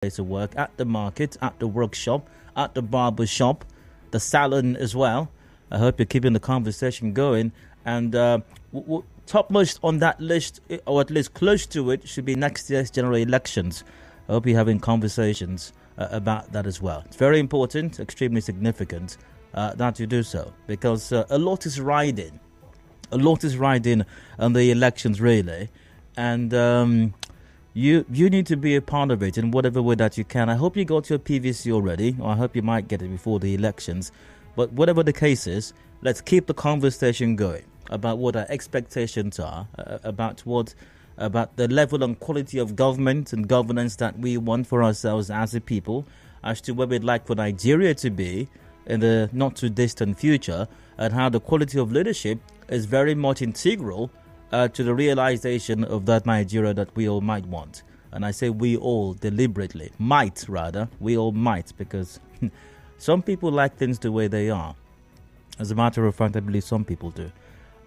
place of work, at the market, at the workshop, at the barber shop, the salon as well. I hope you're keeping the conversation going. And topmost on that list, or at least close to it, should be next year's general elections. I hope you're having conversations about that as well. It's very important, extremely significant that you do so, because a lot is riding. A lot is riding on the elections, really. And you need to be a part of it in whatever way that you can. I hope you got your PVC already, or I hope you might get it before the elections. But whatever the case is, let's keep the conversation going about what our expectations are, about the level and quality of government and governance that we want for ourselves as a people, as to where we'd like for Nigeria to be in the not too distant future, and how the quality of leadership is very much integral to the realization of that Nigeria that we all might want. And I say we all deliberately. Might, rather. We all might, because some people like things the way they are. As a matter of fact, I believe some people do.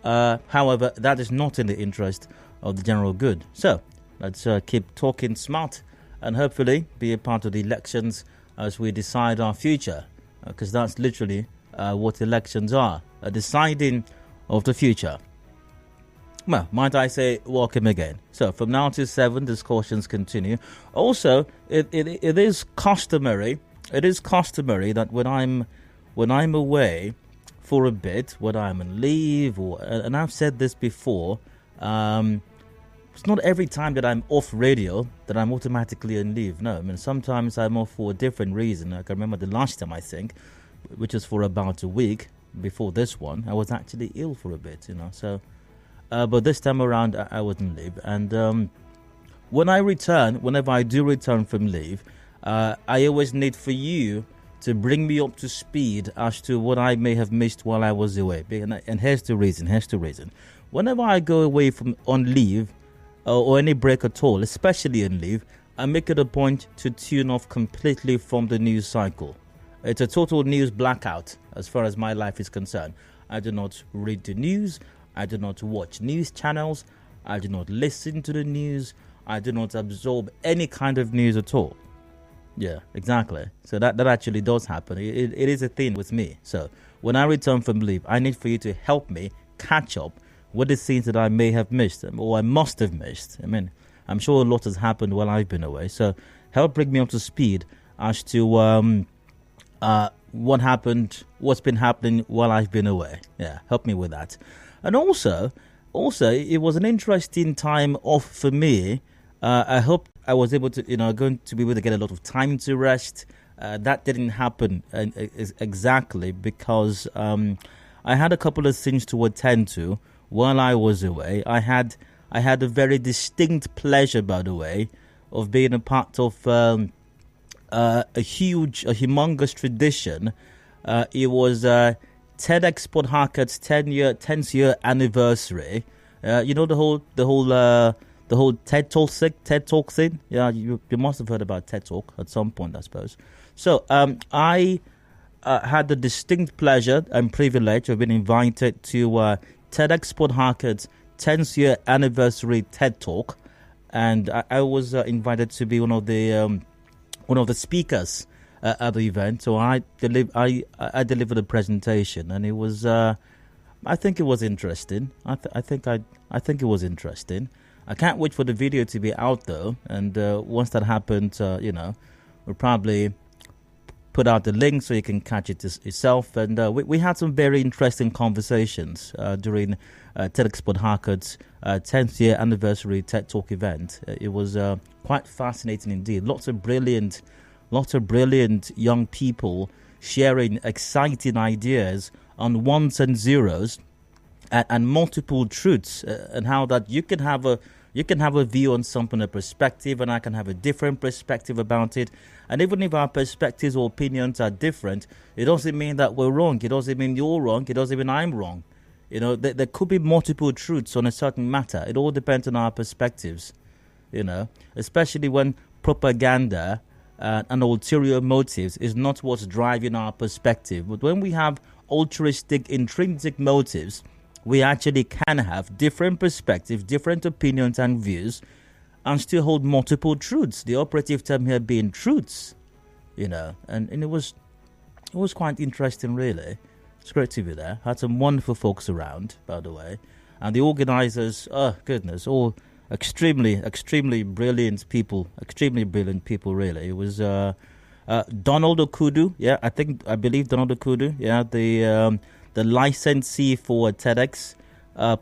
However, that is not in the interest of the general good. So, let's keep talking smart and hopefully be a part of the elections as we decide our future. Because that's literally what elections are. A deciding of the future. Well, might I say, welcome again. So, from now to 7, discussions continue. Also, it is customary. It is customary that when I'm away for a bit, whether I'm on leave and I've said this before, it's not every time that I'm off radio that I'm automatically on leave. No, I mean sometimes I'm off for a different reason. I can remember the last time, I think, which was for about a week before this one. I was actually ill for a bit, So. But this time around, I wasn't leave. And whenever I do return from leave, I always need for you to bring me up to speed as to what I may have missed while I was away. And here's the reason. Whenever I go away on leave, or any break at all, especially on leave, I make it a point to tune off completely from the news cycle. It's a total news blackout as far as my life is concerned. I do not read the news. I do not watch news channels. I do not listen to the news. I do not absorb any kind of news at all. Yeah, exactly. So that actually does happen. It is a thing with me. So when I return from leave, I need for you to help me catch up with the things that I may have missed, or I must have missed. I mean, I'm sure a lot has happened while I've been away. So help bring me up to speed as to what happened, what's been happening while I've been away. Yeah, help me with that. And also, it was an interesting time off for me. I hope I was able to, going to be able to get a lot of time to rest. That didn't happen exactly because I had a couple of things to attend to while I was away. I had a very distinct pleasure, by the way, of being a part of a humongous tradition. It was TEDx Port Harcourt's 10th year anniversary. The whole TED Talk thing. Yeah, you must have heard about TED Talk at some point, I suppose. So I had the distinct pleasure and privilege of being invited to TEDx Port Harcourt's 10th year anniversary TED Talk, and I was invited to be one of the speakers at the event. So I delivered a presentation, and it was I think it was interesting. I think it was interesting. I can't wait for the video to be out though, and once that happens, we'll probably put out the link so you can catch it yourself. And we had some very interesting conversations during TEDx Port Harcourt's 10th year anniversary TED Talk event. It was quite fascinating indeed. Lots of brilliant young people sharing exciting ideas on ones and zeros and multiple truths, and how that you can have a view on something, a perspective, and I can have a different perspective about it. And even if our perspectives or opinions are different, it doesn't mean that we're wrong. It doesn't mean you're wrong. It doesn't mean I'm wrong. There could be multiple truths on a certain matter. It all depends on our perspectives, especially when propaganda and ulterior motives is not what's driving our perspective. But when we have altruistic, intrinsic motives, we actually can have different perspectives, different opinions and views, and still hold multiple truths. The operative term here being truths, and it was quite interesting, really. It's great to be there. Had some wonderful folks around, by the way, and the organisers. Oh goodness, all extremely brilliant people. Extremely brilliant people, really. It was Donald Okudu. Yeah, I believe Donald Okudu. Yeah, the licensee for TEDx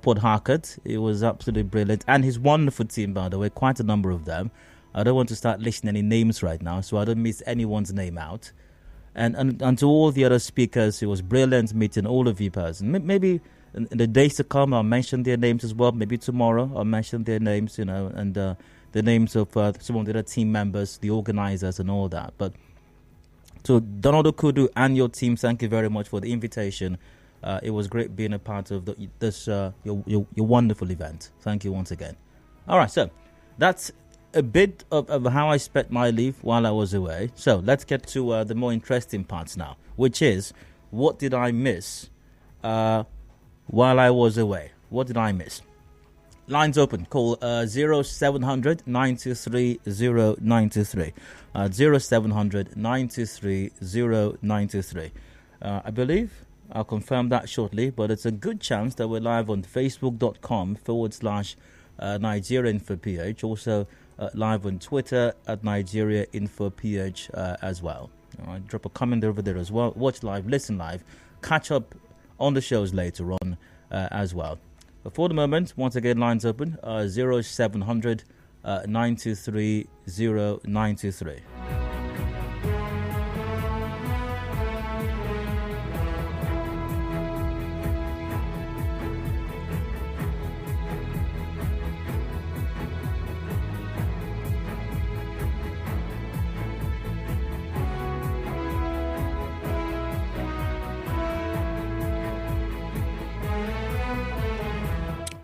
Port Harcourt. It was absolutely brilliant, and his wonderful team, by the way, quite a number of them. I don't want to start listing any names right now, so I don't miss anyone's name out. And to all the other speakers, it was brilliant meeting all of you person. Maybe in the days to come, I'll mention their names as well. Maybe tomorrow, I'll mention their names, and the names of some of the other team members, the organizers, and all that. But to Donald Okudu and your team, thank you very much for the invitation. It was great being a part of this your wonderful event. Thank you once again. All right, so that's a bit of how I spent my leave while I was away. So let's get to the more interesting parts now, which is what did I miss while I was away? What did I miss? Lines open. Call 0700 923 0923. 0700 923 0923. I believe I'll confirm that shortly, but it's a good chance that we're live on facebook.com/Nigeria Info PH. Also live on Twitter at Nigeria Info PH as well. All right, drop a comment over there as well. Watch live, listen live, catch up on the shows later on as well. But for the moment, once again, lines open 0700 923 0923.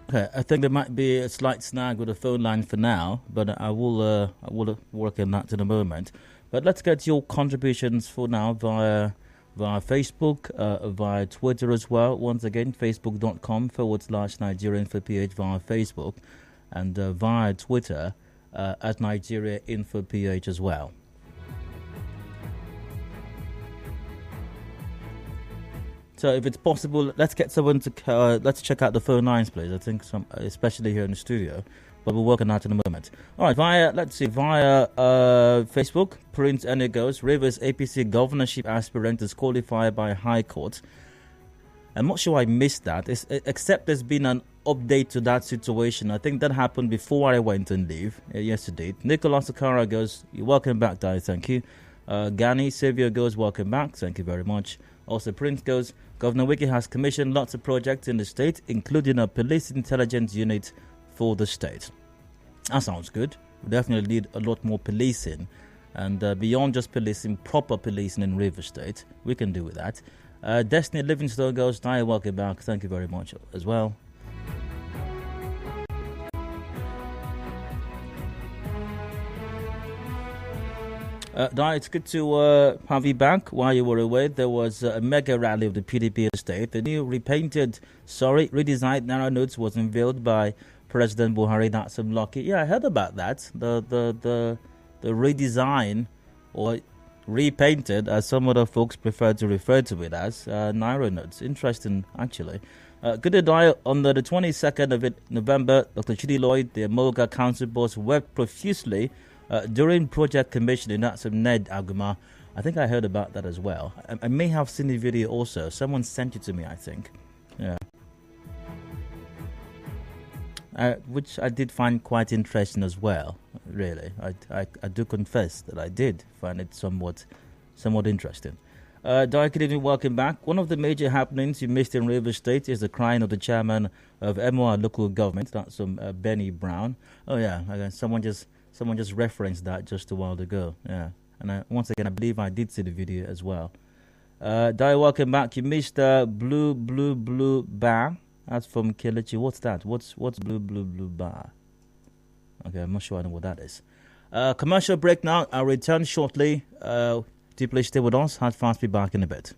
Okay, I think there might be a slight snag with the phone line for now, but I will work on that in a moment. But let's get your contributions for now via Facebook, via Twitter as well. Once again, facebook.com/Nigeria Info PH via Facebook, and via Twitter at Nigeria Info PH as well. So if it's possible, let's get someone to let's check out the phone lines, please. I think especially here in the studio, but we'll work on that in a moment. All right, via Facebook, Prince Enegos, Rivers APC governorship aspirant is qualified by High Court. I'm not sure I missed that, except there's been an update to that situation. I think that happened before I went on leave yesterday. Nicholas Okara goes, "You're welcome back, Dai, thank you." Gani Savio goes, "Welcome back, thank you very much." Also, Prince goes, "Governor Wiki has commissioned lots of projects in the state, including a police intelligence unit for the state." That sounds good. We definitely need a lot more policing. And beyond just policing, proper policing in River State, we can do with that. Destiny Livingstone goes, "Hi, welcome back. Thank you very much as well." Di, it's good to have you back. While you were away, there was a mega rally of the PDP estate. The new redesigned Naira notes was unveiled by President Buhari. That's some lucky. Yeah, I heard about that. The redesign, or repainted, as some other folks prefer to refer to it as, Naira notes. Interesting, actually. Good day. On the 22nd of November, Dr. Chidi Lloyd, the Moga Council boss, wept profusely during project commissioning. That's from Ned Aguma. I think I heard about that as well. I may have seen the video also. Someone sent it to me, I think. Yeah. Which I did find quite interesting as well, really. I do confess that I did find it somewhat interesting. Good evening, welcome back. One of the major happenings you missed in River State is the crying of the chairman of MOR local government. That's from Benny Brown. Oh yeah, someone just referenced that just a while ago. Yeah, and once again, I believe I did see the video as well. Welcome back. You missed blue bar. That's from Kelechi. What's that? What's blue bar? Okay, I'm not sure I know what that is. Commercial break now. I'll return shortly. Do please stay with us. I'll fast be back in a bit.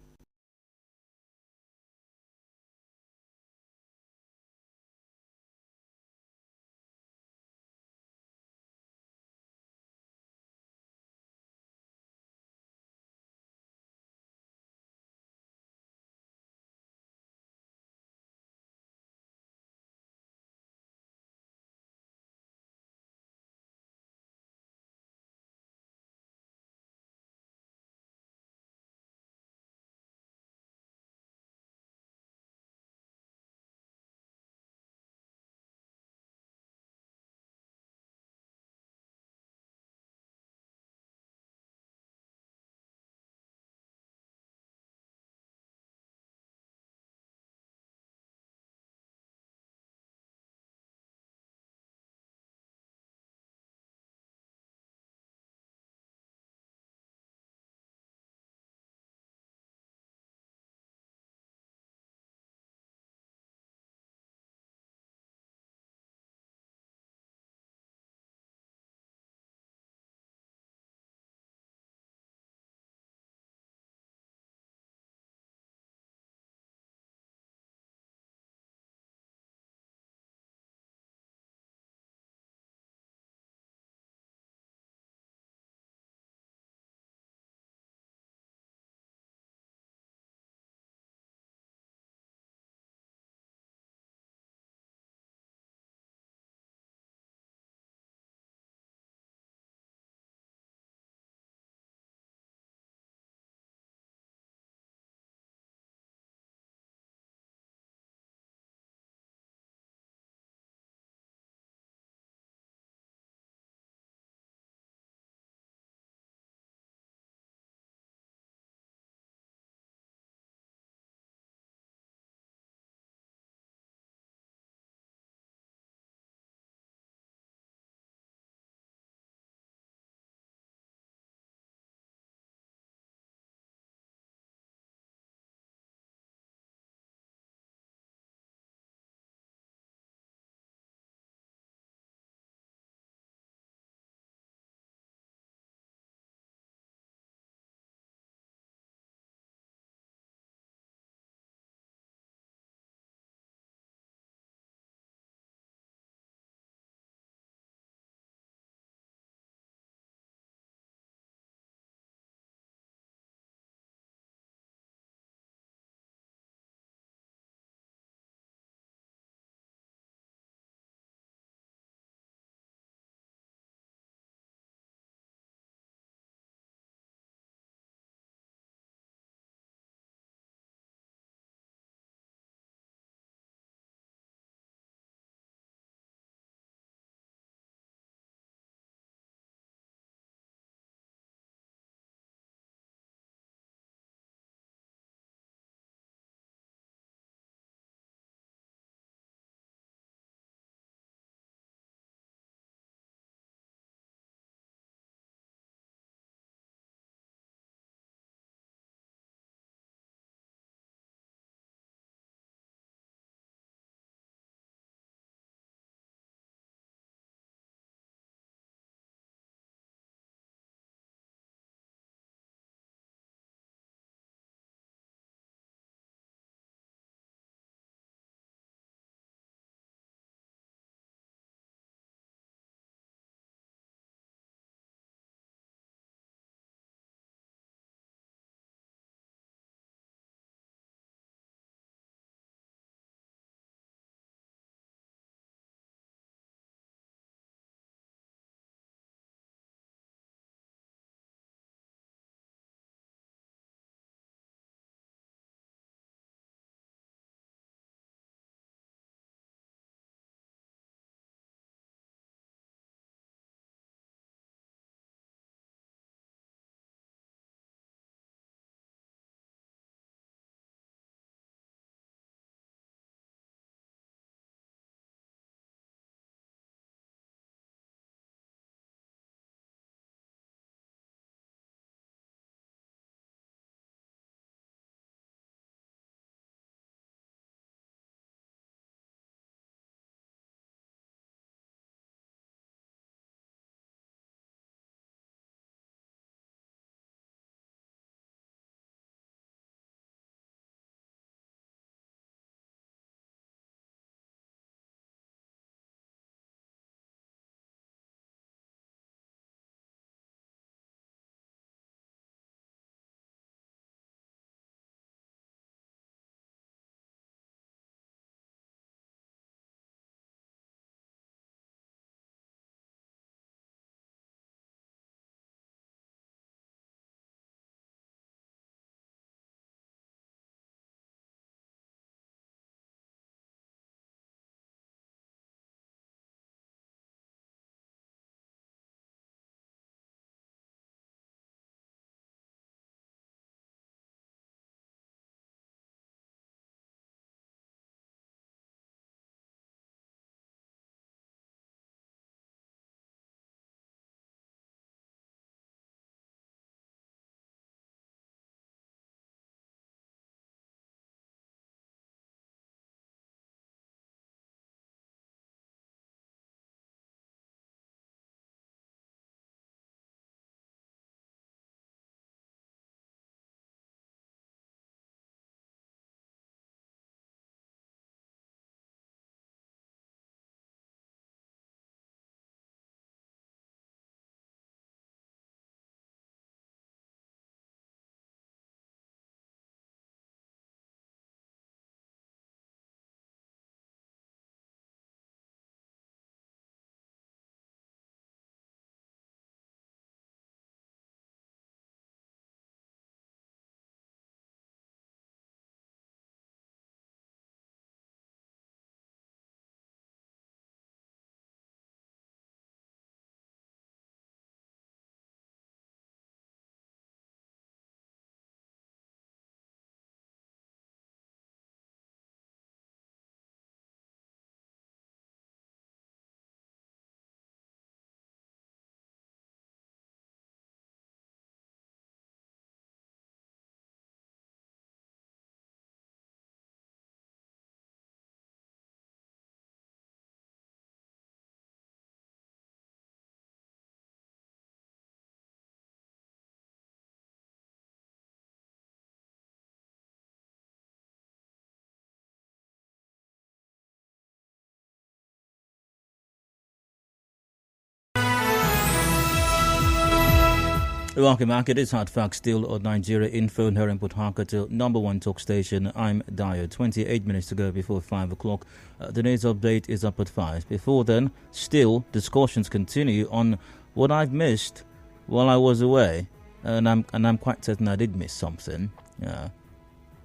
Welcome back. It is Hard Facts still on Nigeria Info here in Port Harcourt, number one talk station. I'm Dio. 28 minutes to go before 5 o'clock. The news update is up at 5. Before then, still discussions continue on what I've missed while I was away, and I'm quite certain I did miss something.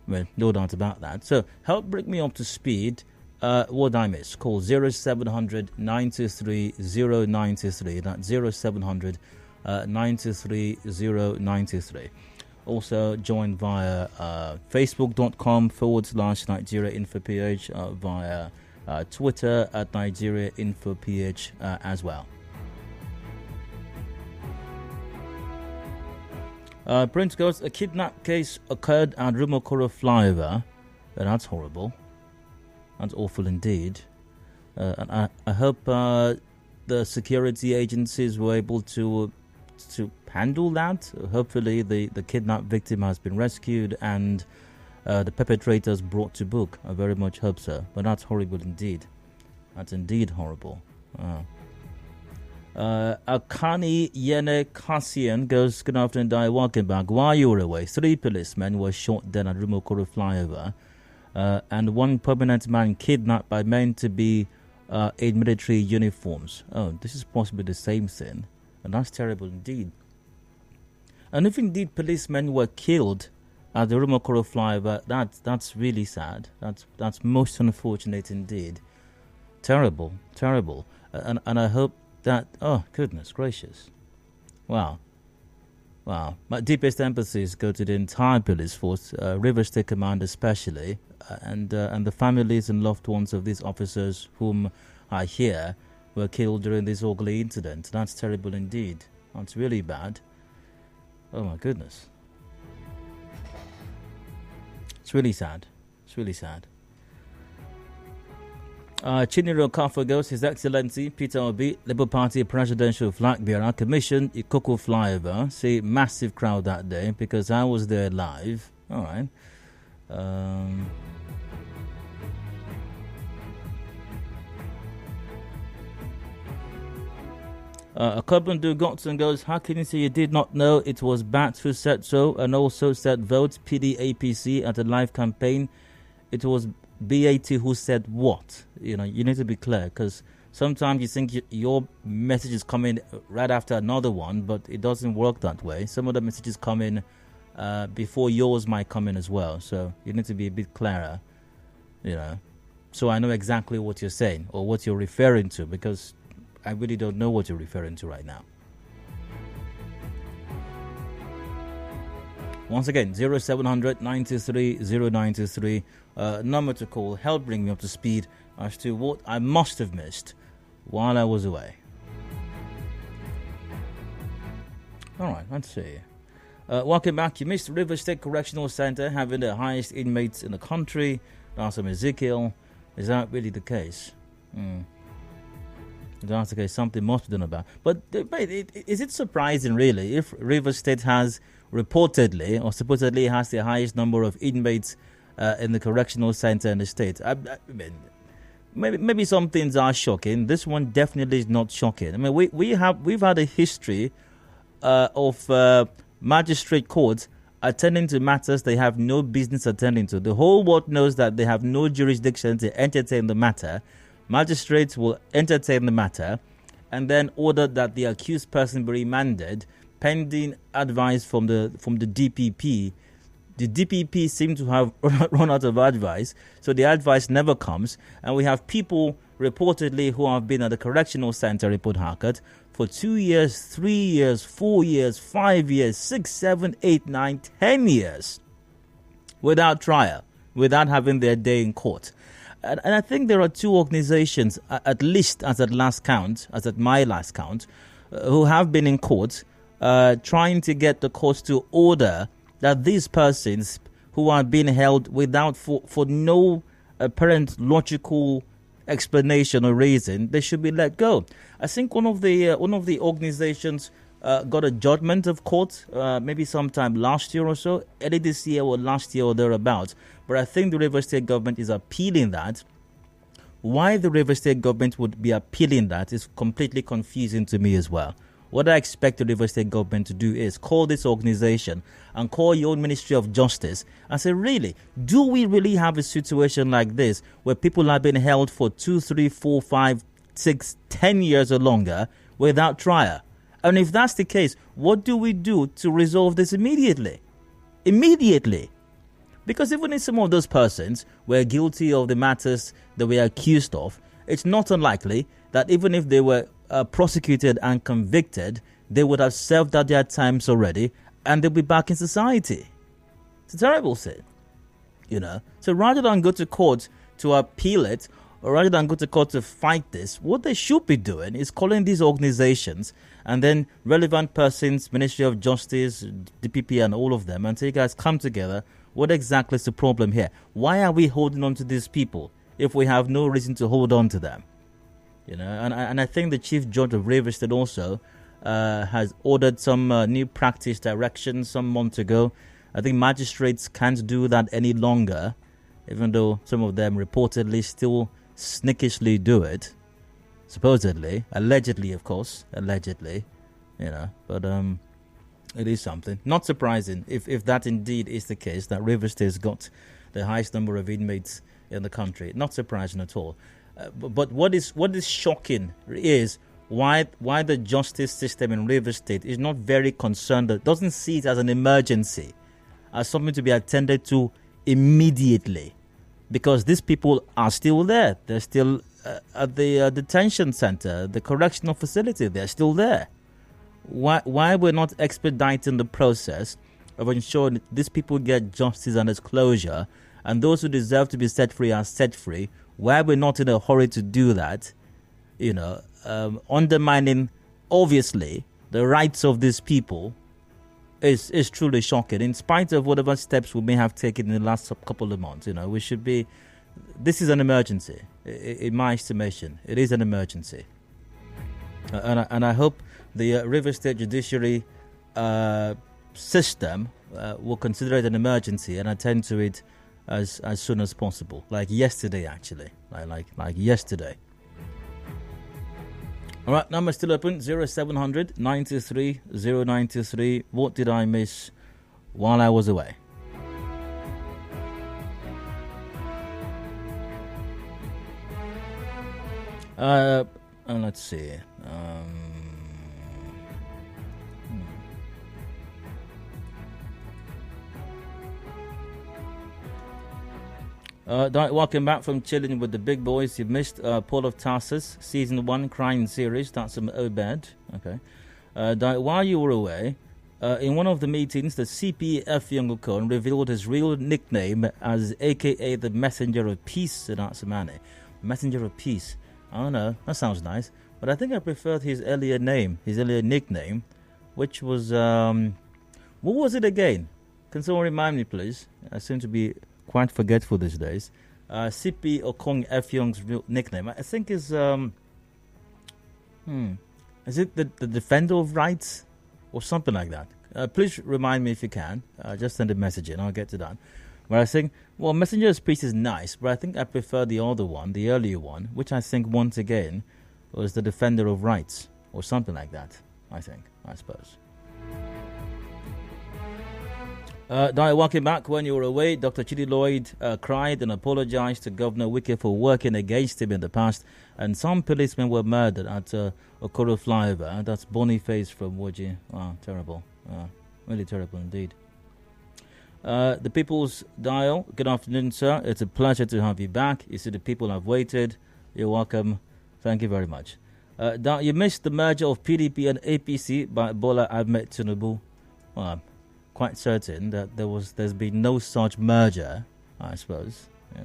Well, no doubt about that. So help bring me up to speed. What I miss? Call 0700 923 093. That's 0700 923 093. Also joined via facebook.com/Nigeria Info PH, via Twitter at Nigeria Info PH as well. Prince goes, a kidnap case occurred at Rumokoro flyover. That's horrible. That's awful indeed. And I hope the security agencies were able to handle that. Hopefully the kidnapped victim has been rescued and the perpetrators brought to book. I very much hope so. But that's horrible indeed. That's indeed horrible. Akani Yene Kassian goes, good afternoon, Dai. Welcome back. While you were away, 3 policemen were shot dead at Rumokoro flyover, and 1 permanent man kidnapped by men to be in military uniforms. Oh, this is possibly the same thing, and that's terrible indeed. And if indeed policemen were killed at the Rumokoro flyover, that's really sad. That's most unfortunate indeed. Terrible. And I hope that, oh, goodness gracious. Wow. My deepest empathies go to the entire police force, River State Command especially, and the families and loved ones of these officers whom I hear were killed during this ugly incident. That's terrible indeed. That's really bad. Oh my goodness. It's really sad. Chiniro Kafa goes, His Excellency Peter Obi, Labour Party Presidential Flag Bearer, commissioned Ikoko flyover. See, massive crowd that day because I was there live. All right. Akobundu Gotson goes, how can you say you did not know it was Bats who said so and also said vote PDAPC at a live campaign? It was BAT who said what? You need to be clear because sometimes you think your message is coming right after another one, but it doesn't work that way. Some of the messages come in before yours might come in as well. So you need to be a bit clearer, so I know exactly what you're saying or what you're referring to, because I really don't know what you're referring to right now. Once again, 0700 93 093, number to call. Help bring me up to speed as to what I must have missed while I was away. All right, let's see. Welcome back. You missed River State Correctional Center having the highest inmates in the country. That's from Ezekiel. Is that really the case? That's the case. Something must be done about. But is it surprising, really, if River State has reportedly or supposedly has the highest number of inmates in the correctional center in the state? I mean, maybe some things are shocking. This one definitely is not shocking. I mean, we've had a history of magistrate courts attending to matters they have no business attending to. The whole world knows that they have no jurisdiction to entertain the matter. Magistrates will entertain the matter and then order that the accused person be remanded pending advice from the DPP. The DPP seem to have run out of advice, so the advice never comes. And we have people reportedly who have been at the correctional center in Port Harcourt for 2 years, 3 years, 4 years, 5 years, 6, 7, 8, 9, 10 years without trial, without having their day in court. And I think there are 2 organizations, at least as at my last count, who have been in court trying to get the courts to order that these persons who are being held without for no apparent logical explanation or reason, they should be let go. I think one of the organizations got a judgment of court maybe sometime last year or so, early this year or last year or thereabouts. But I think the River State government is appealing that. Why the River State government would be appealing that is completely confusing to me as well. What I expect the River State government to do is call this organization and call your own Ministry of Justice and say, really, do we really have a situation like this where people are being held for 2, 3, 4, 5, 6, 10 years or longer without trial? And if that's the case, what do we do to resolve this immediately? Immediately. Because even if some of those persons were guilty of the matters that we are accused of, it's not unlikely that even if they were prosecuted and convicted, they would have served out their times already and they'll be back in society. It's a terrible thing, you know. So rather than go to court to appeal it, or rather than go to court to fight this, what they should be doing is calling these organizations and then relevant persons, Ministry of Justice, DPP and all of them, and say, guys, come together. What exactly is the problem here? Why are we holding on to these people if we have no reason to hold on to them? You know, and I think the Chief Judge of Rivers State also has ordered some new practice directions some months ago. I think magistrates can't do that any longer, even though some of them reportedly still sneakishly do it. Supposedly, allegedly, of course, allegedly, you know, but it is something. Not surprising if that indeed is the case, that Rivers State has got the highest number of inmates in the country. Not surprising at all. But what is shocking is why the justice system in Rivers State is not very concerned, that doesn't see it as an emergency, as something to be attended to immediately, because these people are still there. They're still at the detention center, the correctional facility. They're still there. Why we're not expediting the process of ensuring these people get justice and closure, and those who deserve to be set free are set free? Why we're not in a hurry to do that, you know, undermining, obviously, the rights of these people is truly shocking. In spite of whatever steps we may have taken in the last couple of months, you know, we should be. This is an emergency, in my estimation. It is an emergency, and I hope the Rivers State judiciary system will consider it an emergency and attend to it as soon as possible, like yesterday, actually, like yesterday. All right, number still open, 0700 93 0923. What did I miss while I was away? Let's see. Welcome back from chilling with the big boys. You missed Paul of Tarsus, Season 1 Crime Series. That's from Obed. Okay. While you were away, in one of the meetings, the CP Effiong Okon revealed his real nickname as AKA the Messenger of Peace in Atsamane. Messenger of Peace. I don't know. That sounds nice. But I think I preferred his earlier nickname, which was, what was it again? Can someone remind me, please? I seem to be quite forgetful these days. CP Okon Effiong's real nickname, I think, is it the Defender of Rights or something like that? Please remind me if you can. Just send a message in, I'll get to that. But I think, well, Messenger of Peace is nice, but I think I prefer the other one, the earlier one, which I think once again was the Defender of Rights or something like that. I suppose. Welcome back. When you were away, Dr. Chidi Lloyd cried and apologized to Governor Wike for working against him in the past, and some policemen were murdered at Okoro Flyover. That's Boniface from Woji. Wow, terrible. Really terrible indeed. The People's Dial, good afternoon, sir. It's a pleasure to have you back. You see, the people have waited. You're welcome. Thank you very much. You missed the merger of PDP and APC by Bola Ahmed Tinubu. Well, I'm quite certain that there's been no such merger, I suppose, you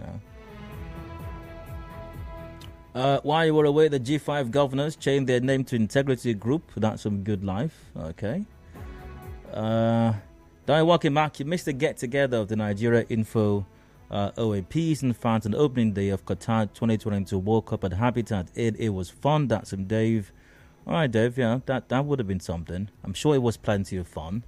know. While you were away, the G5 governors changed their name to Integrity Group. That's some good life. Okay. Welcome back. You missed the get-together of the Nigeria Info OAPs and fans on the opening day of Qatar 2022 World Cup at Habitat. It was fun. That's from Dave. All right, Dave. Yeah, that would have been something. I'm sure it was plenty of fun.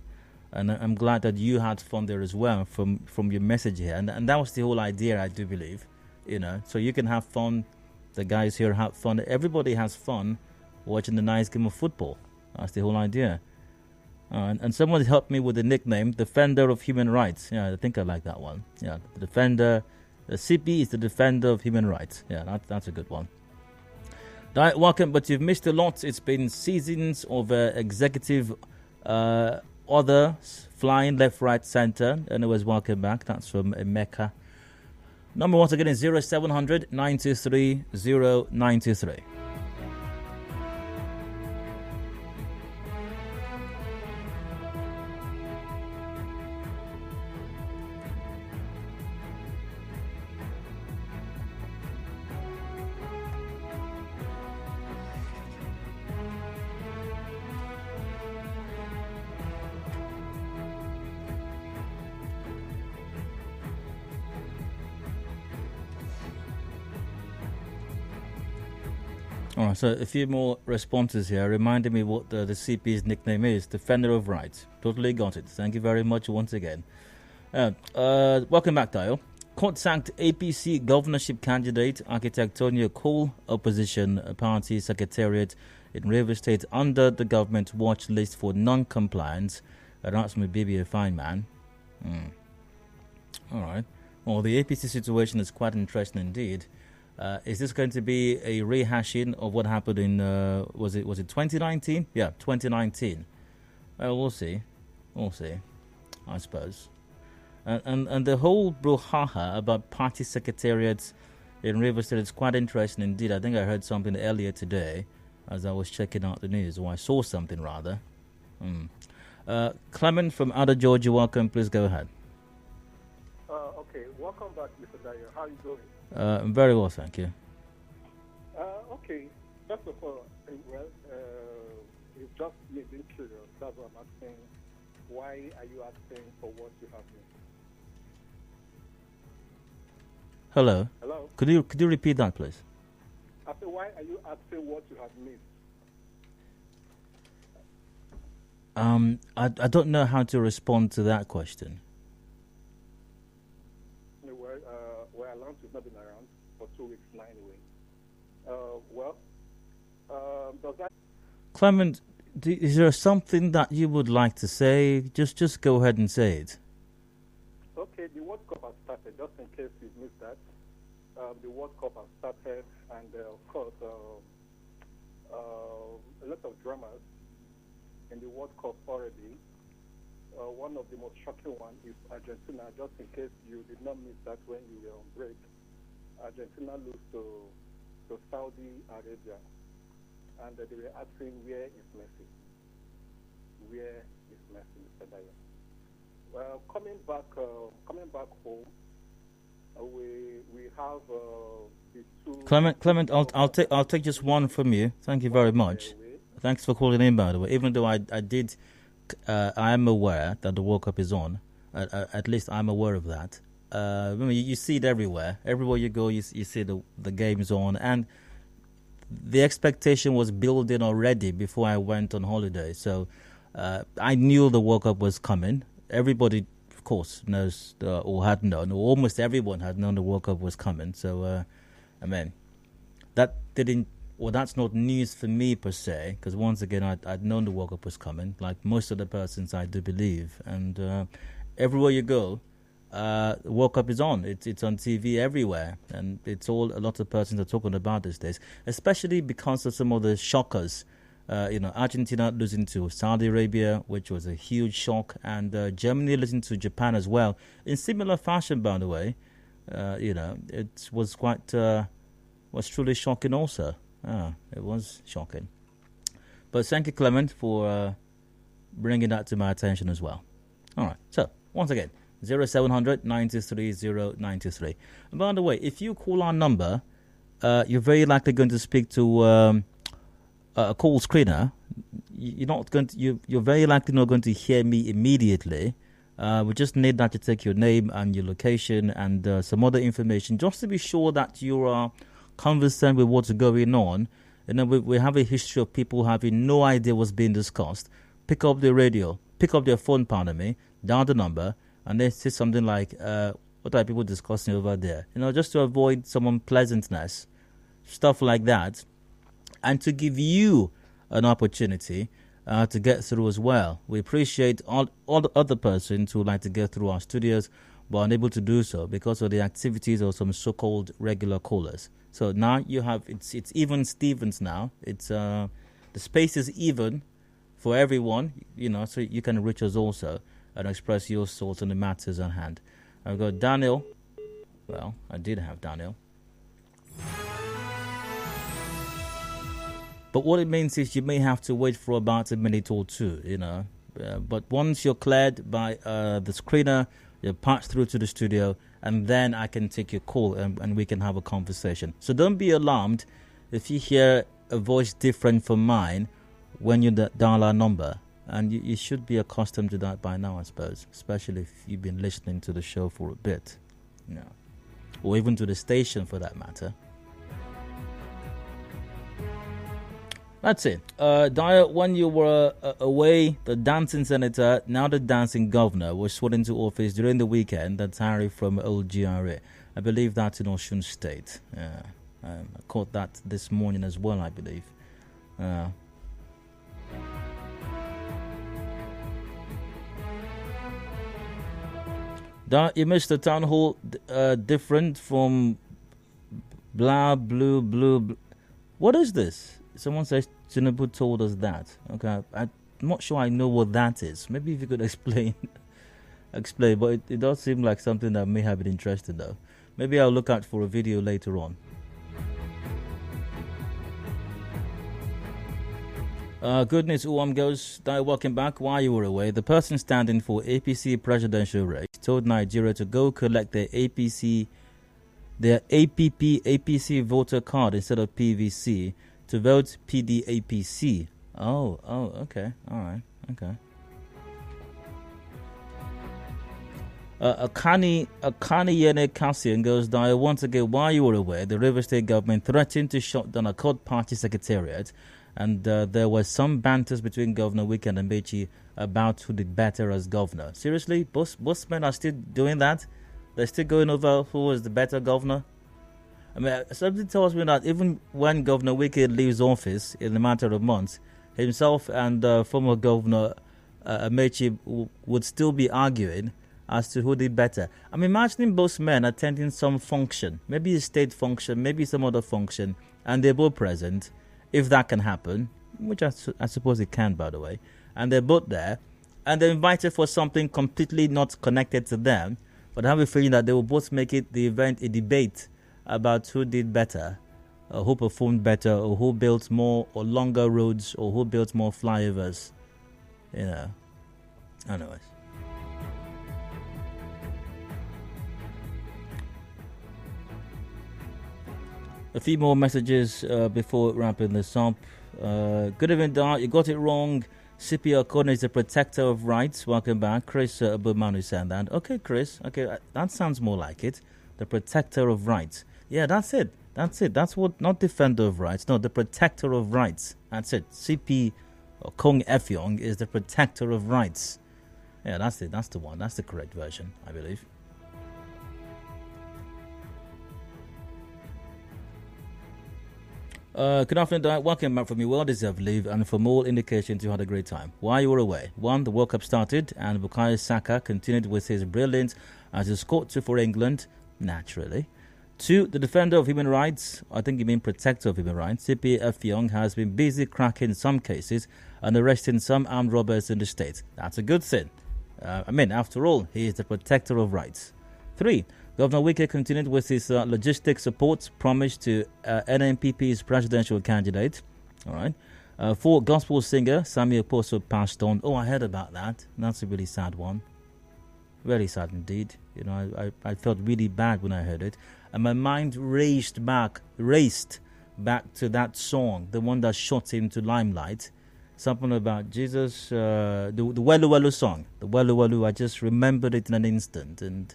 And I'm glad that you had fun there as well from your message here. And that was the whole idea, I do believe. You know, so you can have fun. The guys here have fun. Everybody has fun watching the nice game of football. That's the whole idea. And someone helped me with the nickname Defender of Human Rights. Yeah, I think I like that one. Yeah, the Defender. The CP is the Defender of Human Rights. Yeah, that's a good one. Right, welcome, but you've missed a lot. It's been seasons of executive others flying left, right, center. Anyways, welcome back. That's from Mecca. Number once again is 0700 923 093. All right, so a few more responses here reminding me what the CP's nickname is, Defender of Rights. Totally got it. Thank you very much once again. Welcome back, Dio. Court sacked APC governorship candidate, architect Tonia Cole, opposition party secretariat in Rivers State under the government watch list for non-compliance. That's my baby a fine man. All right. Well, the APC situation is quite interesting indeed. Is this going to be a rehashing of what happened in was it 2019? Yeah, 2019. We'll see, I suppose. And the whole brouhaha about party secretariats in Rivers State is quite interesting indeed. I think I heard something earlier today as I was checking out the news, or I saw something rather. Clement from Outer Georgia, welcome. Please go ahead. Okay, welcome back, Mr. Dyer. How are you doing? Very well, thank you. Okay, first of all, it's just me being curious. That's what I'm asking. Why are you asking for what you have missed? Hello. Hello. Could you repeat that, please? I said, why are you asking what you have missed? I don't know how to respond to that question. Well, Alonso has not been around for 2 weeks now anyway. Does that... Clement, is there something that you would like to say? Just go ahead and say it. Okay, the World Cup has started, just in case you missed that. The World Cup has started, and of course, a lot of dramas in the World Cup already. One of the most shocking ones is Argentina, just in case you did not miss that when you were on break. Argentina lost to Saudi Arabia, and they were asking, where is Messi? Where is Messi, Mr. Dyer? Well, coming back home, we have the two... Clement, I'll take just one from you. Thank you very much. Thanks for calling in, by the way. Even though I am aware that the World Cup is on. At least I'm aware of that. You see it everywhere. Everywhere you go, you see the game's on. And the expectation was building already before I went on holiday. So I knew the World Cup was coming. Everybody, of course, knows or had known, or almost everyone had known the World Cup was coming. So, that's not news for me per se, because once again, I'd known the World Cup was coming, like most of the persons I do believe. And everywhere you go, the World Cup is on. It's on TV everywhere, and it's all a lot of persons are talking about these days, especially because of some of the shockers. Argentina losing to Saudi Arabia, which was a huge shock, and Germany losing to Japan as well. In similar fashion, by the way, it was quite was truly shocking also. It was shocking. But thank you, Clement, for bringing that to my attention as well. All right. So, once again, 0700 923 093. And by the way, if you call our number, you're very likely going to speak to a call screener. You're very likely not going to hear me immediately. We just need that to take your name and your location and some other information, just to be sure that you are conversant with what's going on. We have a history of people having no idea what's being discussed. Pick up the radio, pick up their phone, dial the number, and they say something like, what are people discussing over there? Just to avoid some unpleasantness, stuff like that, and to give you an opportunity to get through as well. We appreciate all the other persons who would like to get through our studios but are unable to do so because of the activities of some so-called regular callers. So now you have it's even Stevens now. It's the space is even for everyone, so you can reach us also and express your thoughts on the matters at hand. I've got Daniel. Well, I did have Daniel. But what it means is you may have to wait for about a minute or two, but once you're cleared by the screener, you're passed through to the studio, and then I can take your call and we can have a conversation. So don't be alarmed if you hear a voice different from mine when you dial our number. And you should be accustomed to that by now, I suppose, especially if you've been listening to the show for a bit, or even to the station for that matter. That's it. Dyer, when you were away, the dancing senator, now the dancing governor, was sworn into office during the weekend. That's Harry from Old GRA. I believe that's in Osun State. I caught that this morning as well, I believe. You missed the town hall different from blue. What is this? Someone says Tinubu told us that. Okay, I'm not sure I know what that is. Maybe if you could explain. But it does seem like something that may have been interesting though. Maybe I'll look out for a video later on. Good news, Uwam girls. Welcome back. While you were away, the person standing for APC presidential race told Nigeria to go collect their APC voter card instead of PVC to vote PDAPC. Oh, okay. All right. Okay. Akani Yene Cassian goes, Dyer, once again, while you were away, the River State government threatened to shut down a court party secretariat, and there was some banters between Governor Wike and Amechi about who did better as governor. Seriously? Both men are still doing that? They're still going over who was the better governor? I mean, something tells me that even when Governor Wike leaves office in a matter of months, himself and former Governor Amechi would still be arguing as to who did better. I'm imagining both men attending some function, maybe a state function, maybe some other function, and they're both present, if that can happen, which I suppose it can, by the way, and they're both there, and they're invited for something completely not connected to them, but I have a feeling that they will both make it the event a debate about who did better, or who performed better, or who built more or longer roads, or who built more flyovers. Anyways. A few more messages before wrapping this up. Good evening, Dart. You got it wrong. CP Okon is the protector of rights. Welcome back. Chris Abumanu said that. Okay, Chris. Okay, that sounds more like it. The protector of rights. Yeah, that's it. That's what, not defender of rights. No, the protector of rights. That's it. CP Okon Effiong is the protector of rights. Yeah, that's it. That's the one. That's the correct version, I believe. Good afternoon, Diane. Welcome back from your well-deserved leave, and for more indications, you had a great time. While you were away, 1, the World Cup started, and Bukayo Saka continued with his brilliance as he scored 2 for England, naturally. 2, the defender of human rights, I think you mean protector of human rights, CP Effiong, has been busy cracking some cases and arresting some armed robbers in the state. That's a good thing. After all, he is the protector of rights. 3, Governor Wike continued with his logistics support promised to NNPP's presidential candidate. All right. 4, gospel singer Samuel Poso passed on. Oh, I heard about that. That's a really sad one. Very sad indeed. I felt really bad when I heard it. And my mind raced back to that song, the one that shot him to limelight. Something about Jesus, the Welu Welu song. The Welu Welu, I just remembered it in an instant. And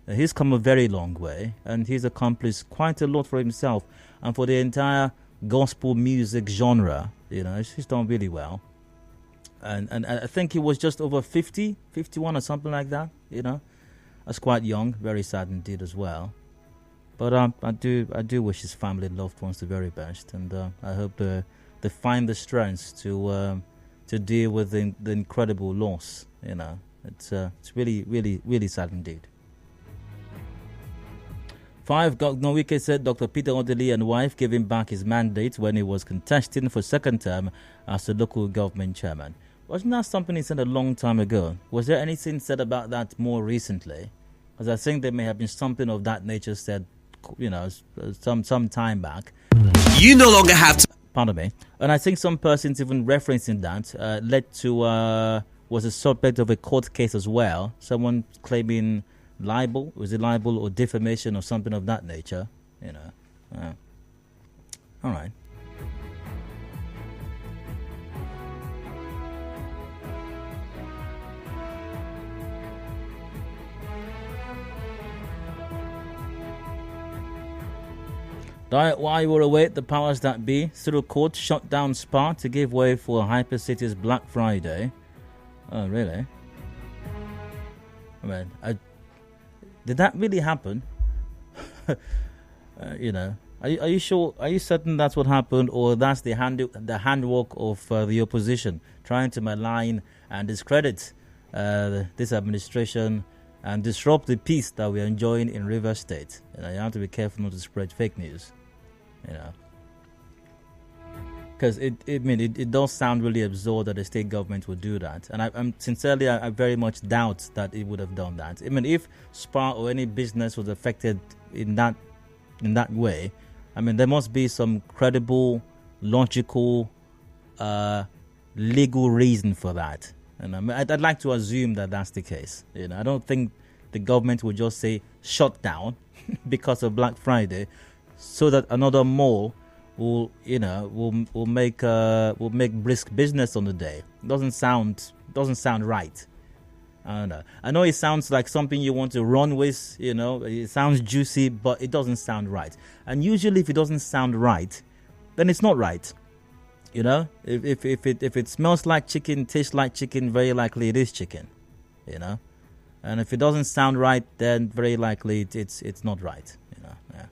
he's come a very long way, and he's accomplished quite a lot for himself and for the entire gospel music genre. He's done really well. And I think he was just over 50, 51 or something like that. That's quite young. Very sad indeed as well. But I do wish his family and loved ones the very best, and I hope they find the strength to to deal with the incredible loss. It's really, really, really sad indeed. 5. Governor Wike said Dr. Peter Odili and wife gave him back his mandate when he was contesting for second term as the local government chairman. Wasn't that something he said a long time ago? Was there anything said about that more recently? Because I think there may have been something of that nature said, some time back. You no longer have to. Pardon me. And I think some persons even referencing that led to was a subject of a court case as well. Someone claiming libel, was it libel or defamation or something of that nature? All right. While you were away, the powers that be, through court, shut down Spa to give way for Hypercity's Black Friday. Oh, really? I mean, did that really happen? Are you sure? Are you certain that's what happened, or that's the handwork of the opposition trying to malign and discredit this administration and disrupt the peace that we are enjoying in Rivers State? You have to be careful not to spread fake news. Because it does sound really absurd that the state government would do that, and I very much doubt that it would have done that. I mean, if Spa or any business was affected in that way, there must be some credible, logical, legal reason for that, and I'd like to assume that that's the case. I don't think the government would just say shut down because of Black Friday, so that another mall will make brisk business on the day. Doesn't sound right. I don't know. I know it sounds like something you want to run with. It sounds juicy, but it doesn't sound right. And usually, if it doesn't sound right, then it's not right. If it smells like chicken, tastes like chicken, very likely it is chicken. And if it doesn't sound right, then very likely it's not right. Yeah.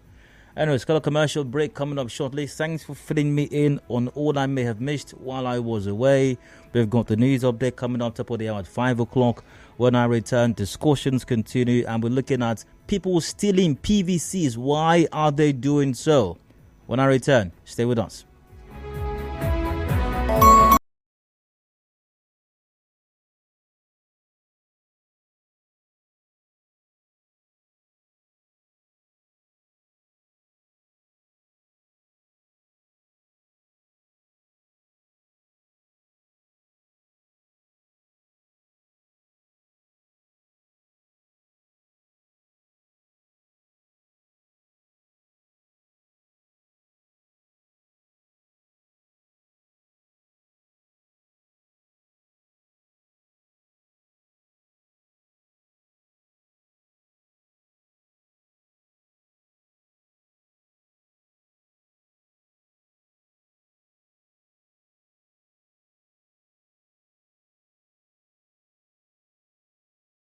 Anyway, it's got a commercial break coming up shortly. Thanks for filling me in on all I may have missed while I was away. We've got the news update coming up top of the hour at 5 o'clock. When I return, discussions continue, and we're looking at people stealing PVCs. Why are they doing so? When I return, stay with us.